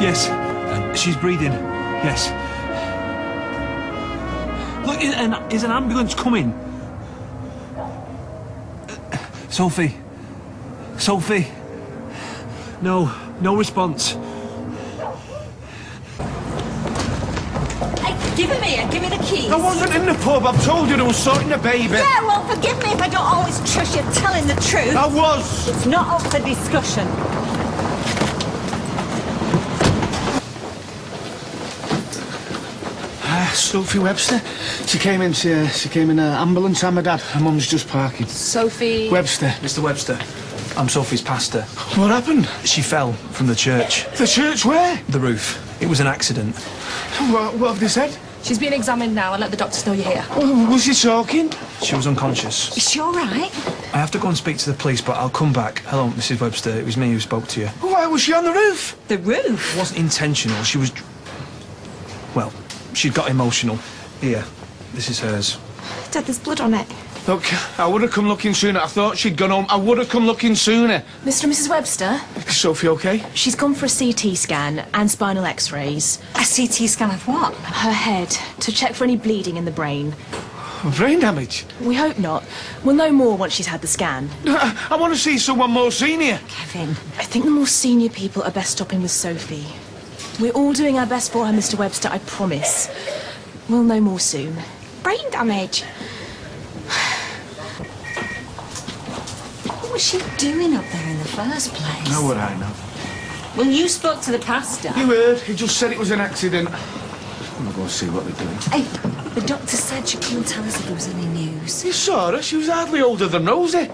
Yes. She's breathing. Yes. Look, is an ambulance coming? Sophie. Sophie. No response. Give it me, give me the keys. I wasn't in the pub. I've told you I was sorting the baby. Yeah, well, forgive me if I don't always trust you telling the truth. I was. It's not up for discussion. Sophie Webster. She came in an ambulance and my dad. Her mum's just parking. Sophie... Webster. Mr. Webster, I'm Sophie's pastor. What happened? She fell from the church. The church where? The roof. It was an accident. What have they said? She's being examined now. I'll let the doctors know you're here. Was she talking? She was unconscious. Is she all right? I have to go and speak to the police, but I'll come back. Hello, Mrs. Webster. It was me who spoke to you. Why was she on the roof? The roof? It wasn't intentional. She was... Well, she got emotional. Here, this is hers. Dad, there's blood on it. Look, I would have come looking sooner. I thought she'd gone home. I would have come looking sooner. Mr. and Mrs. Webster? Is Sophie okay? She's gone for a CT scan and spinal x-rays. A CT scan of what? Her head, to check for any bleeding in the brain. Brain damage? We hope not. We'll know more once she's had the scan. I want to see someone more senior. Kevin. I think the more senior people are best stopping with Sophie. We're all doing our best for her, Mr. Webster, I promise. We'll know more soon. Brain damage? What was she doing up there in the first place? How would I know? Well, you spoke to the pastor. You heard. He just said it was an accident. I'm going to go and see what they're doing. Hey, the doctor said she'd come and tell us if there was any news. You saw her? She was hardly older than Rosie.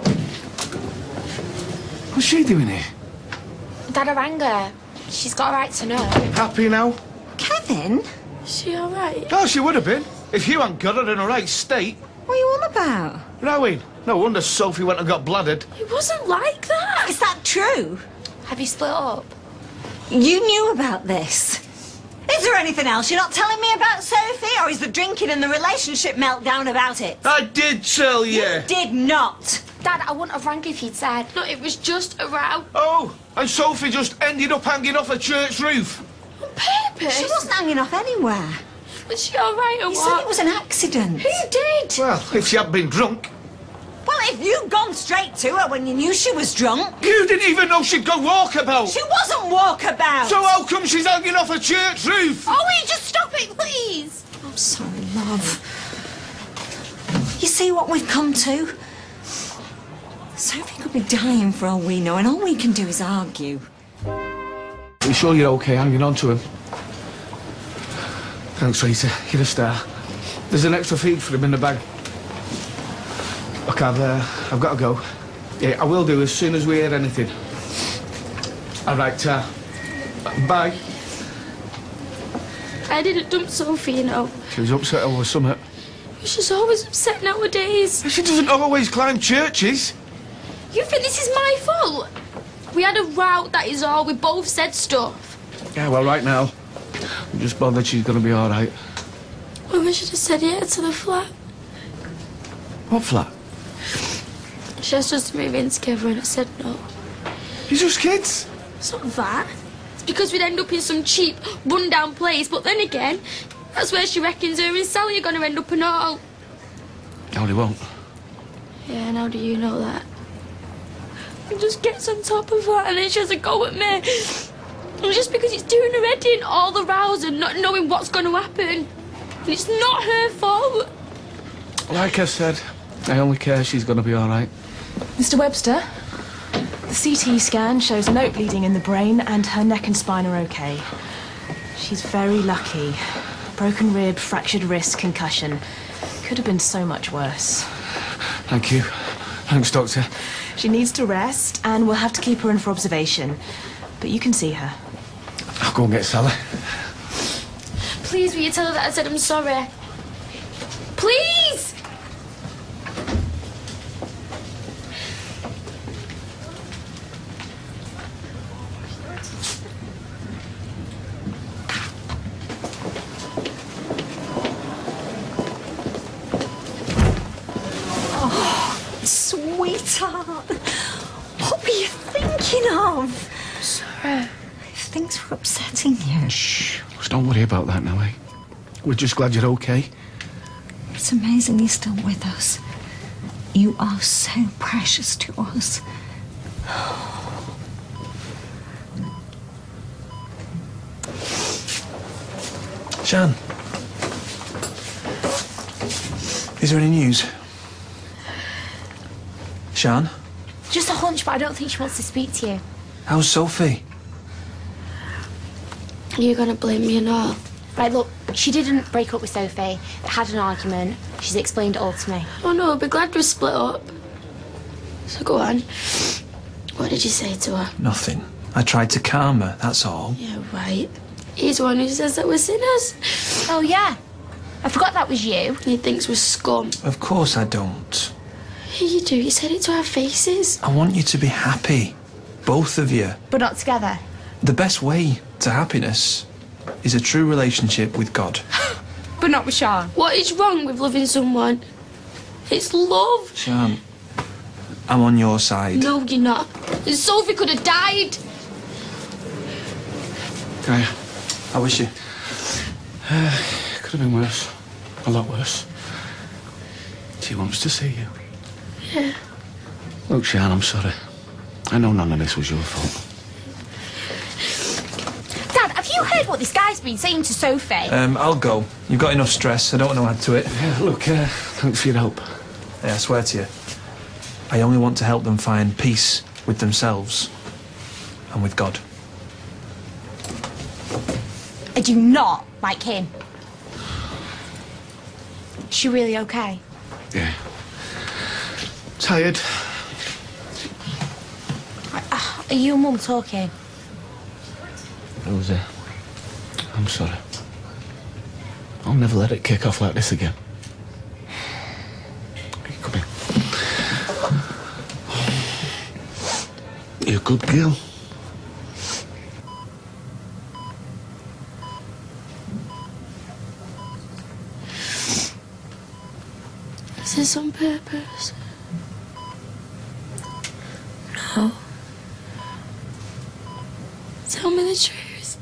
What's she doing here? Dad, I rang her. She's got a right to know. Happy now? Kevin? Is she all right? Oh, she would have been. If you hadn't got her in the right state. What are you on about? Rowing. No wonder Sophie went and got bladdered. It wasn't like that. Is that true? Have you split up? You knew about this. Is there anything else you're not telling me about Sophie? Or is the drinking and the relationship meltdown about it? I did tell you. You did not. Dad, I wouldn't have rang if you'd said. No, it was just a row. Oh, and Sophie just ended up hanging off a church roof. On purpose? She wasn't hanging off anywhere. Was she all right or You what? said it was an accident. Who did? Well, if she had been drunk. Well, if you'd gone straight to her when you knew she was drunk. You didn't even know she'd go walkabout. She wasn't walkabout. So how come she's hanging off a church roof? Oh, will you just stop it, please? I'm sorry, love. You see what we've come to? Sophie could be dying for all we know, and all we can do is argue. Are you sure you're okay hanging on to him? Thanks, Rita. You're a star. There's an extra feed for him in the bag. Look, I've got to go. Yeah, I will do as soon as we hear anything. All right, bye. I didn't dump Sophie, you know. She was upset over something. She's always upset nowadays. She doesn't always climb churches. You think this is my fault? We had a row, that is all. We both said stuff. Yeah, well, right now, I'm just bothered she's going to be all right. Well, we should have said yeah to the flat. What flat? She asked us to move in together and I said no. You're just kids. It's not that. It's because we'd end up in some cheap, run-down place, but then again, that's where she reckons her and Sally are going to end up and all. No, they won't. Yeah, and how do you know that? He just gets on top of her and then she has a go at me. And just because it's doing her head in, all the rows and not knowing what's going to happen. And it's not her fault. Like I said, I only care she's going to be all right. Mr. Webster, the CT scan shows no bleeding in the brain and her neck and spine are okay. She's very lucky. Broken rib, fractured wrist, concussion. Could have been so much worse. Thank you. Thanks, Doctor. She needs to rest and we'll have to keep her in for observation. But you can see her. I'll go and get Sally. Please, will you tell her that I said I'm sorry? Please! Sweetheart, what were you thinking of? Sorry. If thinks we're upsetting you. Shh. Just don't worry about that now, eh? We're just glad you're okay. It's amazing you're still with us. You are so precious to us. Sian. Is there any news? Sian? Just a hunch, but I don't think she wants to speak to you. How's Sophie? Are you gonna blame me or not? Right, look, she didn't break up with Sophie. They had an argument. She's explained it all to me. Oh no, I'll be glad we're split up. So go on. What did you say to her? Nothing. I tried to calm her, that's all. Yeah, right. He's the one who says that we're sinners. Oh, yeah. I forgot that was you. He thinks we're scum. Of course I don't. Yeah, you do. You said it to our faces. I want you to be happy. Both of you. But not together. The best way to happiness is a true relationship with God. But not with Sian. What is wrong with loving someone? It's love. Sian, I'm on your side. No, you're not. Sophie could have died. Gaia, How is she? could have been worse. A lot worse. She wants to see you. Yeah. Look, Sian, I'm sorry. I know none of this was your fault. Dad, have you heard what this guy's been saying to Sophie? I'll go. You've got enough stress. I don't want to add to it. Yeah, look, thanks for your help. Hey, I swear to you, I only want to help them find peace with themselves and with God. I do not like him. Is she really okay? Yeah. Tired. Are you and Mum talking? Rosa, I'm sorry. I'll never let it kick off like this again. Hey, come here. You're a good girl. Is this on purpose? No. Tell me the truth.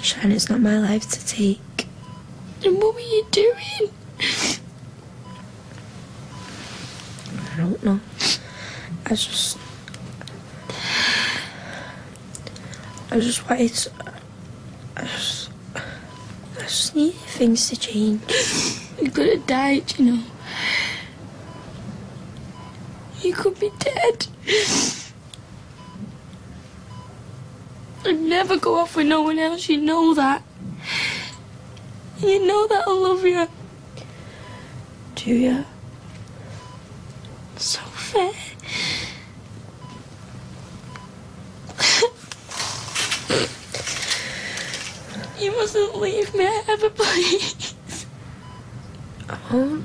Sian, it's not my life to take. And what were you doing? I don't know. I just wanted to... I just needed things to change. You could have died, you know. You could be dead. I'd never go off with no one else, you know that. You know that I love you. Do you? So fair. You mustn't leave me ever, please. Oh,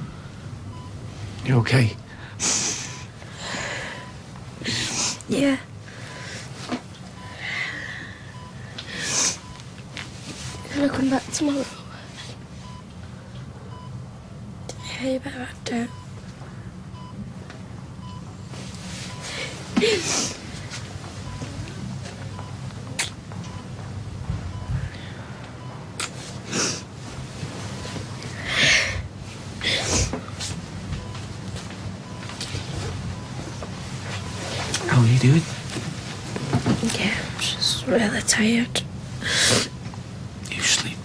You okay? yeah. Can I come back tomorrow? Yeah, you better have to. How are you doing? Yeah, I'm just really tired. You sleep.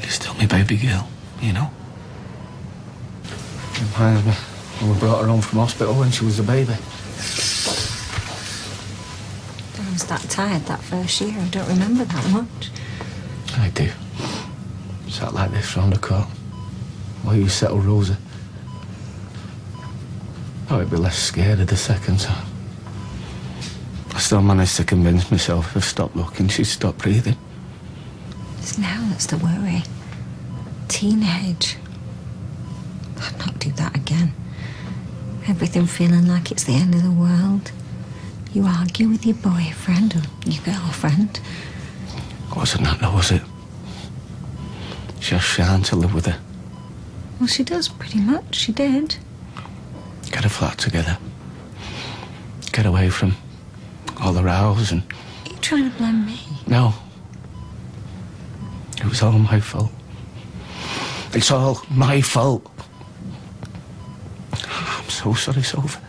You're still my baby girl, you know? Reminds me when we brought her home from hospital when she was a baby. I was that tired that first year. I don't remember that much. I do. Sat like this round the cot while you settle Rosa. Thought I'd be less scared of the second time. I still managed to convince myself if I stopped looking, she'd stop breathing. It's now that's the worry. Teenage. I'd not do that again. Everything feeling like it's the end of the world. You argue with your boyfriend or your girlfriend. It wasn't that, though, was it? She asked Sian to live with her. Well, she does, pretty much. She did. get a flat together, get away from all the rows and... Are you trying to blame me? No. It was all my fault. It's all my fault. I'm so sorry, Sophie.